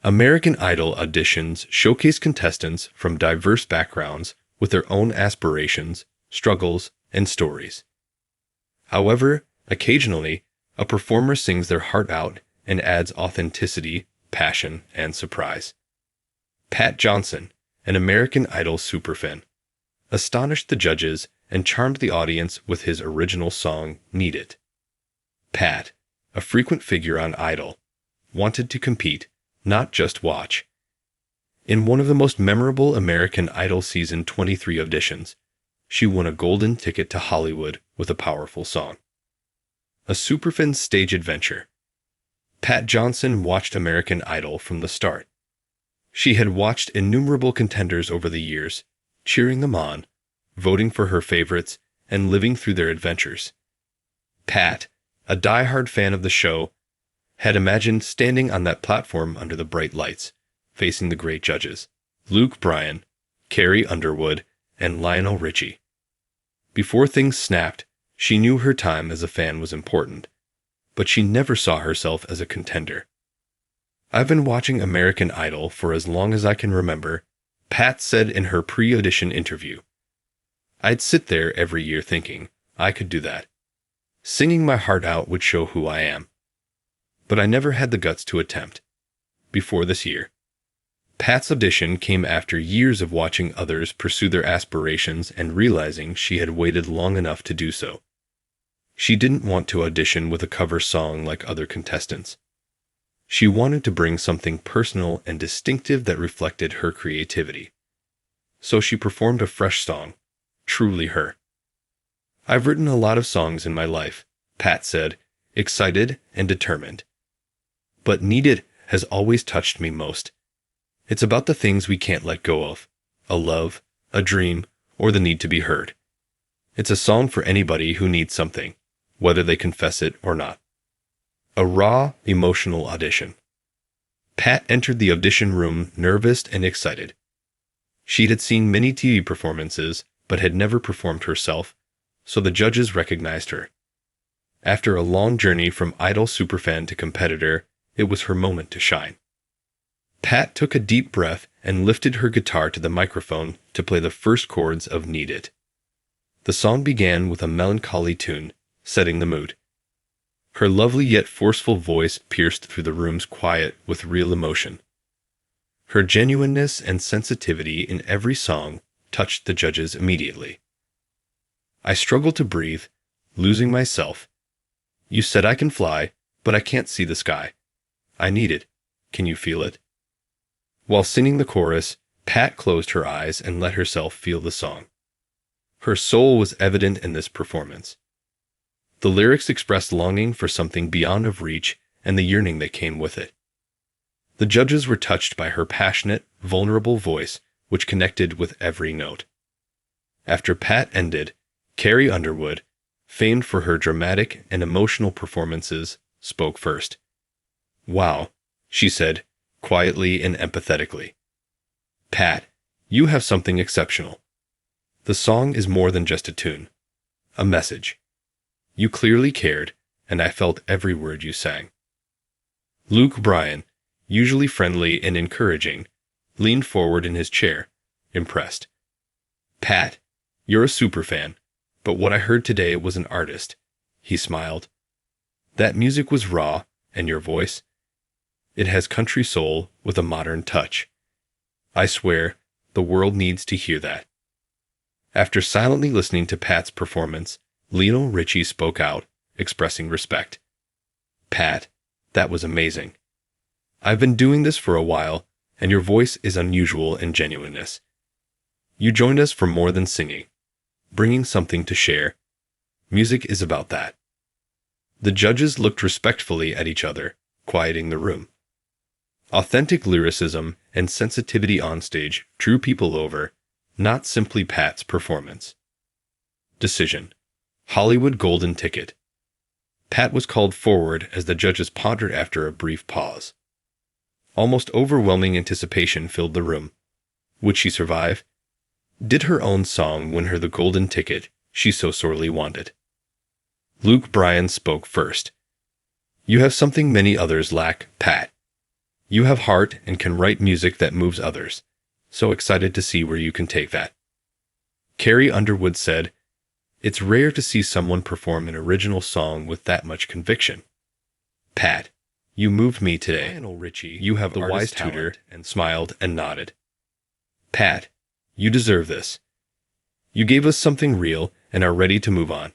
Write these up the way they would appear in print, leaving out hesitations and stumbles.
American Idol auditions showcase contestants from diverse backgrounds with their own aspirations, struggles, and stories. However, occasionally, a performer sings their heart out and adds authenticity, passion, and surprise. Pat Johnson, an American Idol superfan, astonished the judges and charmed the audience with his original song, Need It. Pat, a frequent figure on Idol, wanted to compete, not just watch. In one of the most memorable American Idol Season 23 auditions, she won a golden ticket to Hollywood with a powerful song. A superfan's stage adventure. Pat Johnson watched American Idol from the start. She had watched innumerable contenders over the years, cheering them on, voting for her favorites, and living through their adventures. Pat, a die-hard fan of the show, had imagined standing on that platform under the bright lights, facing the great judges, Luke Bryan, Carrie Underwood, and Lionel Richie. Before things snapped, she knew her time as a fan was important, but she never saw herself as a contender. "I've been watching American Idol for as long as I can remember," Pat said in her pre-audition interview. "I'd sit there every year thinking, I could do that. Singing my heart out would show who I am. But I never had the guts to attempt." Before this year, Pat's audition came after years of watching others pursue their aspirations and realizing she had waited long enough to do so. She didn't want to audition with a cover song like other contestants. She wanted to bring something personal and distinctive that reflected her creativity. So she performed a fresh song, truly her. "I've written a lot of songs in my life," Pat said, excited and determined. "But Need It has always touched me most. It's about the things we can't let go of, a love, a dream, or the need to be heard. It's a song for anybody who needs something, whether they confess it or not." A raw, emotional audition. Pat entered the audition room nervous and excited. She had seen many TV performances, but had never performed herself, so the judges recognized her. After a long journey from Idol superfan to competitor, it was her moment to shine. Pat took a deep breath and lifted her guitar to the microphone to play the first chords of Need It. The song began with a melancholy tune, setting the mood. Her lovely yet forceful voice pierced through the room's quiet with real emotion. Her genuineness and sensitivity in every song touched the judges immediately. "I struggle to breathe, losing myself. You said I can fly, but I can't see the sky. I need it. Can you feel it?" While singing the chorus, Pat closed her eyes and let herself feel the song. Her soul was evident in this performance. The lyrics expressed longing for something beyond of reach and the yearning that came with it. The judges were touched by her passionate, vulnerable voice, which connected with every note. After Pat ended, Carrie Underwood, famed for her dramatic and emotional performances, spoke first. "Wow," she said, quietly and empathetically. "Pat, you have something exceptional. The song is more than just a tune, a message. You clearly cared, and I felt every word you sang." Luke Bryan, usually friendly and encouraging, leaned forward in his chair, impressed. "Pat, you're a superfan, but what I heard today was an artist," he smiled. "That music was raw, and your voice? It has country soul with a modern touch. I swear, the world needs to hear that." After silently listening to Pat's performance, Lionel Richie spoke out, expressing respect. "Pat, that was amazing. I've been doing this for a while, and your voice is unusual in genuineness. You joined us for more than singing, bringing something to share. Music is about that." The judges looked respectfully at each other, quieting the room. Authentic lyricism and sensitivity onstage drew people over, not simply Pat's performance. Decision: Hollywood Golden Ticket. Pat was called forward as the judges pondered after a brief pause. Almost overwhelming anticipation filled the room. Would she survive? Did her own song win her the golden ticket she so sorely wanted? Luke Bryan spoke first. "You have something many others lack, Pat. You have heart and can write music that moves others. So excited to see where you can take that. Carrie Underwood said, "It's rare to see someone perform an original song with that much conviction." Pat, you moved me today. Lionel Richie, you have the wise tutor, and smiled and nodded. Pat, you deserve this. You gave us something real and are ready to move on.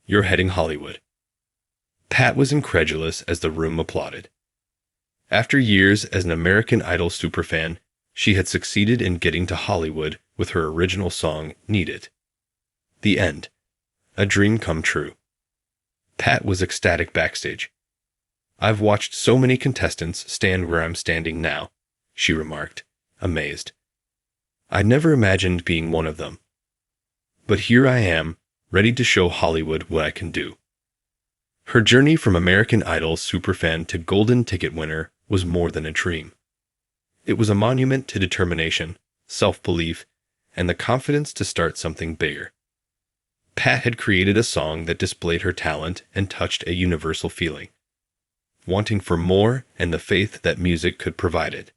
You're heading Hollywood. Pat was incredulous as the room applauded. After years as an American Idol superfan, she had succeeded in getting to Hollywood with her original song, Need It. The end. A dream come true. Pat was ecstatic backstage. "I've watched so many contestants stand where I'm standing now," she remarked, amazed. "I never imagined being one of them. But here I am, ready to show Hollywood what I can do." Her journey from American Idol superfan to golden ticket winner was more than a dream. It was a monument to determination, self-belief, and the confidence to start something bigger. Pat had created a song that displayed her talent and touched a universal feeling, wanting for more and the faith that music could provide it.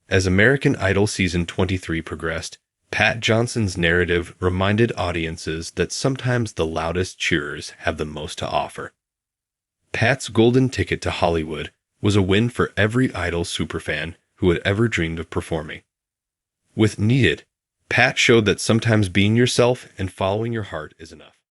As American Idol Season 23 progressed, Pat Johnson's narrative reminded audiences that sometimes the loudest cheerers have the most to offer. Pat's golden ticket to Hollywood was a win for every Idol superfan who had ever dreamed of performing. With Need It, Pat showed that sometimes being yourself and following your heart is enough.